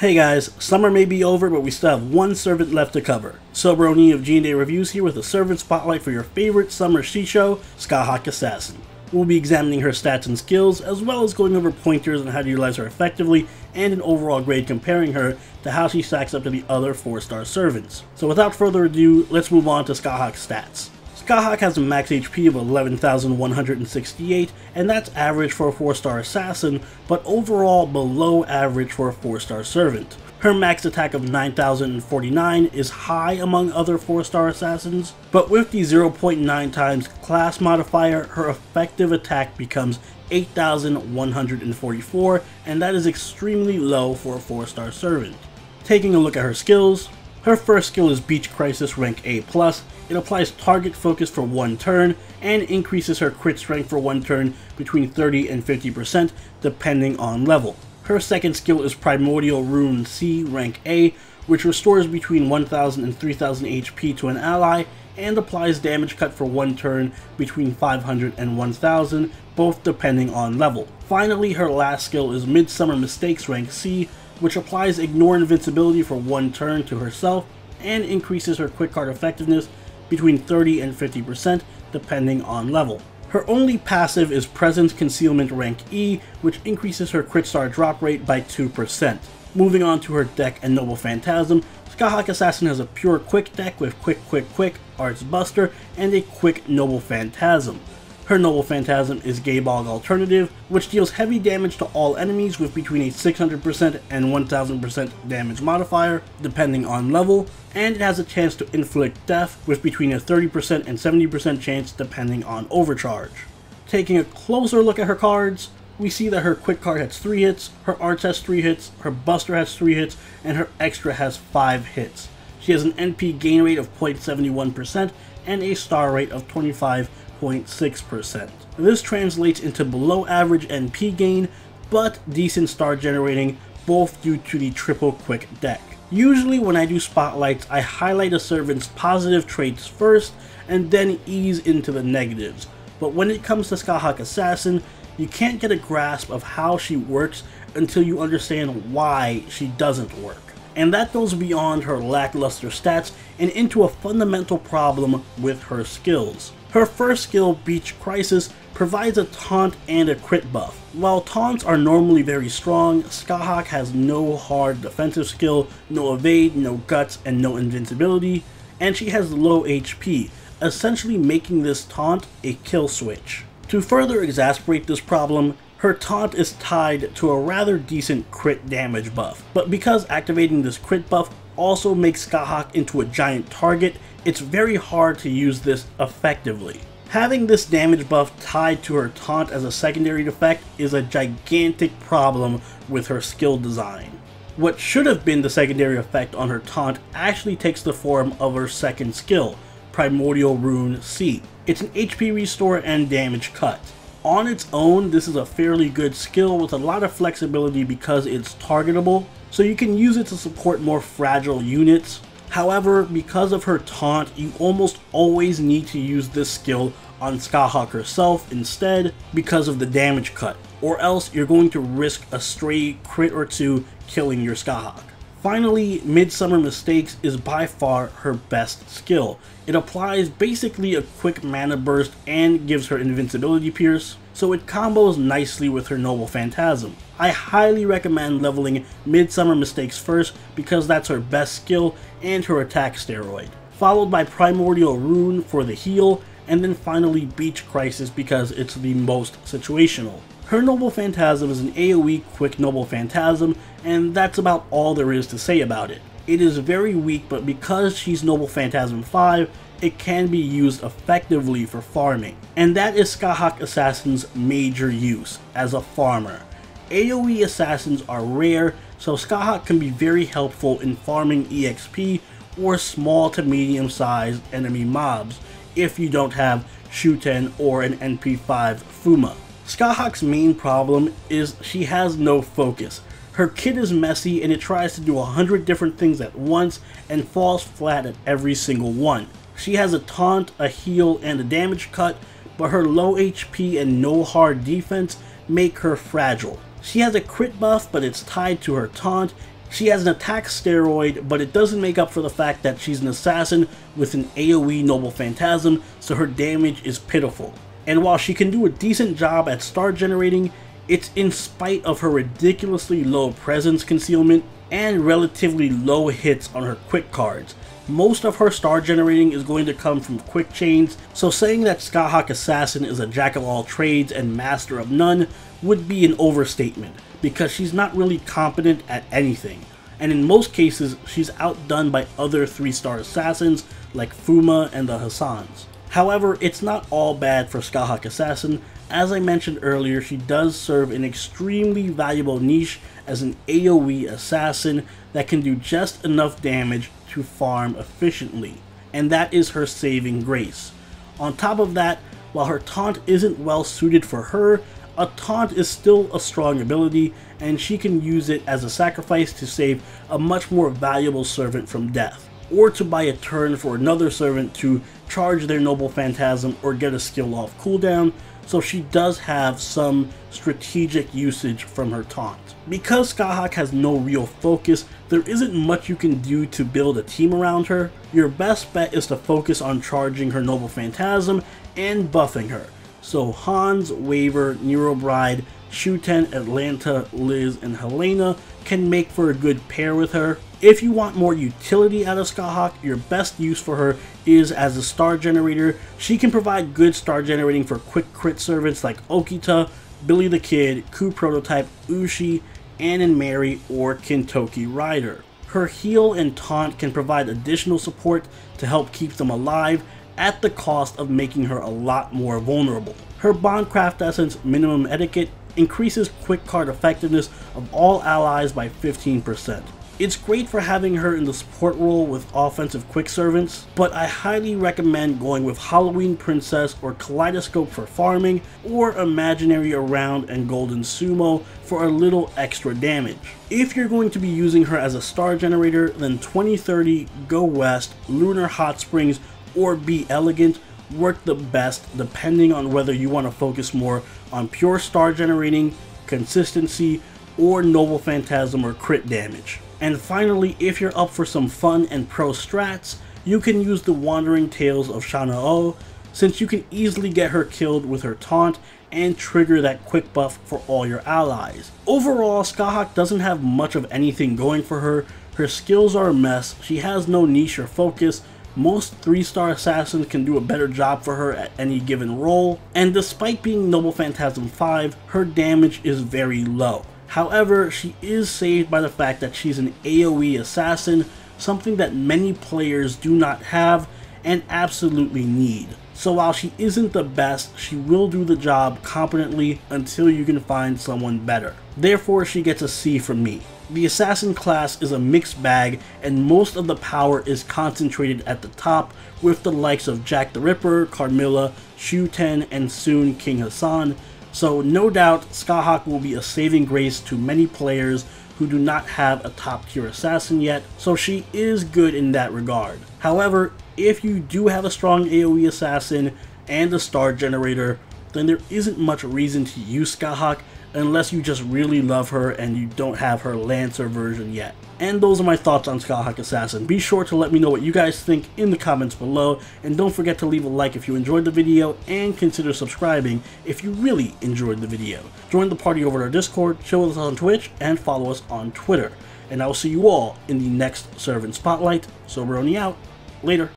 Hey guys, summer may be over, but we still have one servant left to cover. Sobroni of G&A Reviews here with a servant spotlight for your favorite summer Shisho, Scathach Assassin. We'll be examining her stats and skills, as well as going over pointers on how to utilize her effectively, and an overall grade comparing her to how she stacks up to the other 4-star servants. So without further ado, let's move on to Scathach's stats. Scathach has a max HP of 11,168, and that's average for a 4-star assassin, but overall below average for a 4-star servant. Her max attack of 9,049 is high among other 4-star assassins, but with the 0.9 times class modifier, her effective attack becomes 8,144, and that is extremely low for a 4-star servant. Taking a look at her skills, her first skill is Beach Crisis rank A+. It applies target focus for 1 turn, and increases her crit strength for 1 turn between 30 and 50% depending on level. Her second skill is Primordial Rune C rank A, which restores between 1,000 and 3,000 HP to an ally, and applies damage cut for 1 turn between 500 and 1,000, both depending on level. Finally, her last skill is Midsummer Mistakes rank C, which applies Ignore Invincibility for 1 turn to herself, and increases her quick card effectiveness between 30 and 50% depending on level. Her only passive is Presence Concealment rank E, which increases her crit star drop rate by 2%. Moving on to her deck and Noble Phantasm, Scathach Assassin has a pure quick deck with Quick, Arts Buster, and a quick Noble Phantasm. Her Noble Phantasm is Gaybog Alternative, which deals heavy damage to all enemies with between a 600% and 1000% damage modifier, depending on level, and it has a chance to inflict death with between a 30% and 70% chance depending on overcharge. Taking a closer look at her cards, we see that her quick card has 3 hits, her arts has 3 hits, her buster has 3 hits, and her extra has 5 hits. She has an NP gain rate of 0.71% and a star rate of 25.6%. This translates into below average NP gain, but decent star generating, both due to the triple quick deck. Usually when I do spotlights, I highlight a servant's positive traits first, and then ease into the negatives. But when it comes to Scathach Assassin, you can't get a grasp of how she works until you understand why she doesn't work. And that goes beyond her lackluster stats and into a fundamental problem with her skills. Her first skill, Beach Crisis, provides a taunt and a crit buff. While taunts are normally very strong, Scathach has no hard defensive skill, no evade, no guts, and no invincibility, and she has low HP, essentially making this taunt a kill switch. To further exacerbate this problem, her taunt is tied to a rather decent crit damage buff, but because activating this crit buff also makes Scathach into a giant target, it's very hard to use this effectively. Having this damage buff tied to her taunt as a secondary effect is a gigantic problem with her skill design. What should have been the secondary effect on her taunt actually takes the form of her second skill, Primordial Rune C. It's an HP restore and damage cut. On its own, this is a fairly good skill with a lot of flexibility because it's targetable, so you can use it to support more fragile units. However, because of her taunt, you almost always need to use this skill on Scathach herself instead because of the damage cut, or else you're going to risk a stray crit or 2 killing your Scathach. Finally, Midsummer Mistakes is by far her best skill. It applies basically a quick mana burst and gives her invincibility pierce, so it combos nicely with her Noble Phantasm. I highly recommend leveling Midsummer Mistakes first because that's her best skill and her attack steroid, followed by Primordial Rune for the heal, and then finally Beach Crisis because it's the most situational. Her Noble Phantasm is an AoE quick Noble Phantasm, and that's about all there is to say about it. It is very weak, but because she's Noble Phantasm 5, it can be used effectively for farming. And that is Scathach Assassin's major use, as a farmer. AoE assassins are rare, so Scathach can be very helpful in farming EXP or small to medium sized enemy mobs, if you don't have Shuten or an NP5 Fuma. Scathach's main problem is she has no focus. Her kit is messy and it tries to do 100 different things at once and falls flat at every single one. She has a taunt, a heal, and a damage cut, but her low HP and no hard defense make her fragile. She has a crit buff, but it's tied to her taunt, She has an attack steroid, but it doesn't make up for the fact that she's an assassin with an AoE Noble Phantasm, so her damage is pitiful. And while she can do a decent job at star generating, it's in spite of her ridiculously low presence concealment and relatively low hits on her quick cards. Most of her star generating is going to come from quick chains, so saying that Scathach Assassin is a jack of all trades and master of none would be an overstatement, because she's not really competent at anything, and in most cases she's outdone by other 3-star assassins like Fuma and the Hassans. However, it's not all bad for Scathach Assassin. As I mentioned earlier, she does serve an extremely valuable niche as an AoE assassin that can do just enough damage to farm efficiently, and that is her saving grace. On top of that, while her taunt isn't well suited for her, a taunt is still a strong ability, and she can use it as a sacrifice to save a much more valuable servant from death, or to buy a turn for another servant to charge their Noble Phantasm or get a skill off cooldown, so she does have some strategic usage from her taunt. Because Scathach has no real focus, there isn't much you can do to build a team around her. Your best bet is to focus on charging her Noble Phantasm and buffing her. So Hans, Waver, Nero Bride, Shuten, Atlanta, Liz, and Helena can make for a good pair with her. If you want more utility out of Scathach, your best use for her is as a star generator. She can provide good star generating for quick crit servants like Okita, Billy the Kid, Ku Prototype, Ushi, Ann and Mary, or Kintoki Rider. Her heal and taunt can provide additional support to help keep them alive at the cost of making her a lot more vulnerable. Her Bondcraft Essence Minimum Etiquette increases quick card effectiveness of all allies by 15%. It's great for having her in the support role with offensive quick servants, but I highly recommend going with Halloween Princess or Kaleidoscope for farming, or Imaginary Around and Golden Sumo for a little extra damage. If you're going to be using her as a star generator, then 2030, Go West, Lunar Hot Springs, or Be Elegant work the best, depending on whether you want to focus more on pure star generating, consistency, or Noble Phantasm or crit damage. And finally, if you're up for some fun and pro strats, you can use the Wandering Tales of Shana-O, since you can easily get her killed with her taunt and trigger that quick buff for all your allies. Overall, Scathach doesn't have much of anything going for her. Her skills are a mess, she has no niche or focus. Most 3-star assassins can do a better job for her at any given role, and despite being Noble Phantasm 5, her damage is very low. However, she is saved by the fact that she's an AoE assassin, something that many players do not have and absolutely need. So while she isn't the best, she will do the job competently until you can find someone better. Therefore, she gets a C from me. The assassin class is a mixed bag, and most of the power is concentrated at the top with the likes of Jack the Ripper, Carmilla, Shuten, and soon King Hassan. So no doubt Scathach will be a saving grace to many players who do not have a top tier assassin yet, so she is good in that regard. However, if you do have a strong AoE assassin and a star generator, then there isn't much reason to use Scathach unless you just really love her and you don't have her Lancer version yet. And those are my thoughts on Scathach Assassin. Be sure to let me know what you guys think in the comments below, and don't forget to leave a like if you enjoyed the video, and consider subscribing if you really enjoyed the video. Join the party over at our Discord, chill with us on Twitch, and follow us on Twitter. And I will see you all in the next Servant Spotlight. Soberoni out. Later.